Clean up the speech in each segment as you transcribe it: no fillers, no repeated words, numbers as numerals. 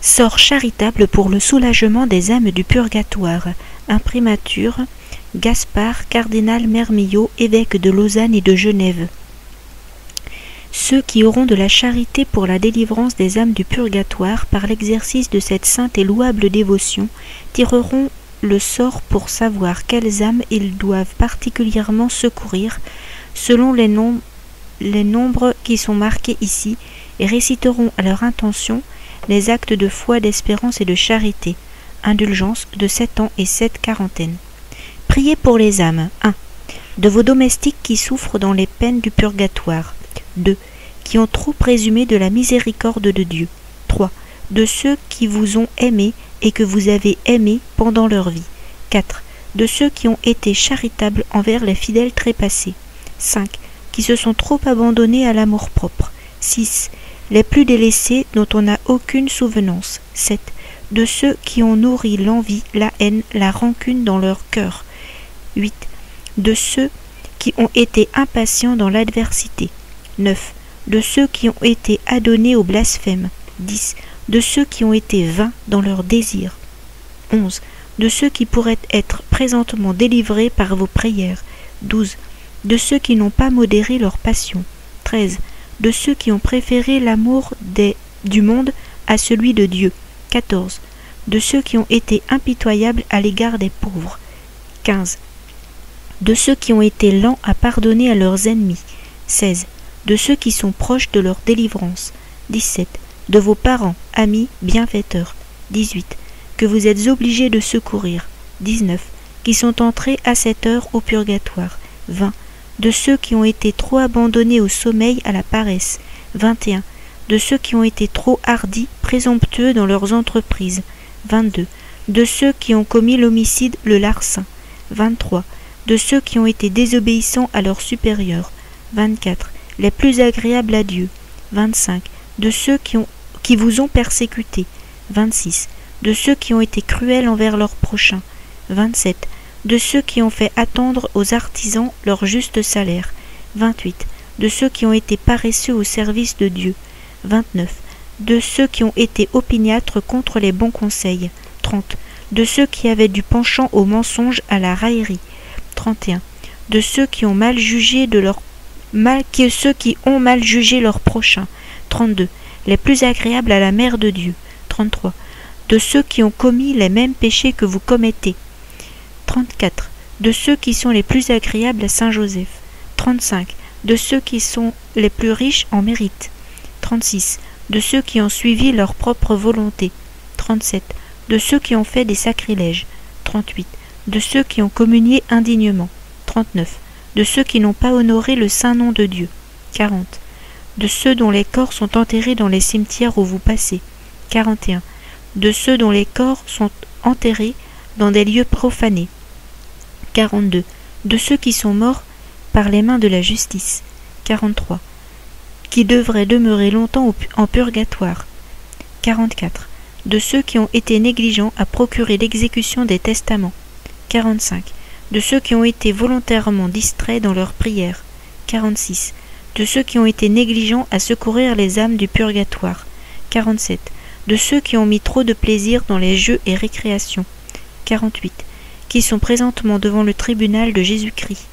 Sort charitable pour le soulagement des âmes du purgatoire. Imprimature, Gaspard, cardinal Mermillot, évêque de Lausanne et de Genève. Ceux qui auront de la charité pour la délivrance des âmes du purgatoire par l'exercice de cette sainte et louable dévotion tireront le sort pour savoir quelles âmes ils doivent particulièrement secourir selon les nombres qui sont marqués ici et réciteront à leur intention les actes de foi, d'espérance et de charité. Indulgence de 7 ans et 7 quarantaines. Priez pour les âmes. 1. De vos domestiques qui souffrent dans les peines du purgatoire. 2. Qui ont trop présumé de la miséricorde de Dieu. 3. De ceux qui vous ont aimé et que vous avez aimé pendant leur vie. 4. De ceux qui ont été charitables envers les fidèles trépassés. 5. Qui se sont trop abandonnés à l'amour-propre. 6. Les plus délaissés dont on n'a aucune souvenance. 7. De ceux qui ont nourri l'envie, la haine, la rancune dans leur cœur. 8. De ceux qui ont été impatients dans l'adversité. 9. De ceux qui ont été adonnés au blasphème. 10. De ceux qui ont été vains dans leurs désirs. 11. De ceux qui pourraient être présentement délivrés par vos prières. 12. De ceux qui n'ont pas modéré leur passion. 13. De ceux qui ont préféré l'amour du monde à celui de Dieu. 14. De ceux qui ont été impitoyables à l'égard des pauvres. 15. De ceux qui ont été lents à pardonner à leurs ennemis. 16. De ceux qui sont proches de leur délivrance. 17. De vos parents, amis, bienfaiteurs. 18. Que vous êtes obligés de secourir. 19. Qui sont entrés à cette heure au purgatoire. 20. De ceux qui ont été trop abandonnés au sommeil, à la paresse. 21. De ceux qui ont été trop hardis, présomptueux dans leurs entreprises. 22. De ceux qui ont commis l'homicide, le larcin. 23. De ceux qui ont été désobéissants à leurs supérieurs. 24. Les plus agréables à Dieu. 25. De ceux qui vous ont persécutés. 26. De ceux qui ont été cruels envers leurs prochains. 27. De ceux qui ont fait attendre aux artisans leur juste salaire. 28. De ceux qui ont été paresseux au service de Dieu. 29. De ceux qui ont été opiniâtres contre les bons conseils. 30. De ceux qui avaient du penchant au mensonge, à la raillerie. 31. De ceux qui ont mal jugé ceux qui ont mal jugé leur prochain. 32. Les plus agréables à la mère de Dieu. 33. De ceux qui ont commis les mêmes péchés que vous commettez. 34. De ceux qui sont les plus agréables à Saint Joseph. 35. De ceux qui sont les plus riches en mérite. 36. De ceux qui ont suivi leur propre volonté. 37. De ceux qui ont fait des sacrilèges. 38. De ceux qui ont communié indignement. 39. De ceux qui n'ont pas honoré le saint nom de Dieu. 40. De ceux dont les corps sont enterrés dans les cimetières où vous passez. 41. De ceux dont les corps sont enterrés dans des lieux profanés. 42. De ceux qui sont morts par les mains de la justice. 43. Qui devraient demeurer longtemps en purgatoire. 44. De ceux qui ont été négligents à procurer l'exécution des testaments. 45. De ceux qui ont été volontairement distraits dans leurs prières. 46. De ceux qui ont été négligents à secourir les âmes du purgatoire. 47. De ceux qui ont mis trop de plaisir dans les jeux et récréations. 48. Qui sont présentement devant le tribunal de Jésus-Christ.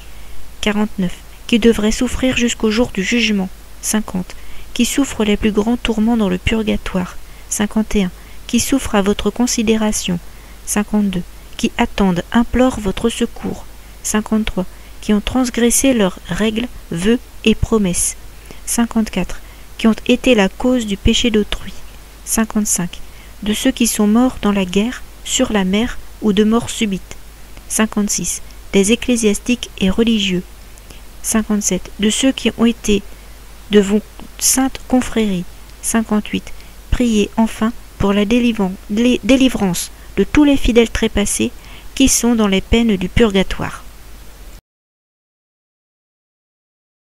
49. Qui devraient souffrir jusqu'au jour du jugement. 50. Qui souffrent les plus grands tourments dans le purgatoire. 51. Qui souffrent à votre considération. 52. Qui attendent, implorent votre secours. 53. Qui ont transgressé leurs règles, vœux et promesses. 54. Qui ont été la cause du péché d'autrui. 55. De ceux qui sont morts dans la guerre, sur la mer ou de mort subite. 56. Des ecclésiastiques et religieux. 57. De ceux qui ont été de vos saintes confréries. 58. Priez enfin pour la délivrance de tous les fidèles trépassés qui sont dans les peines du purgatoire.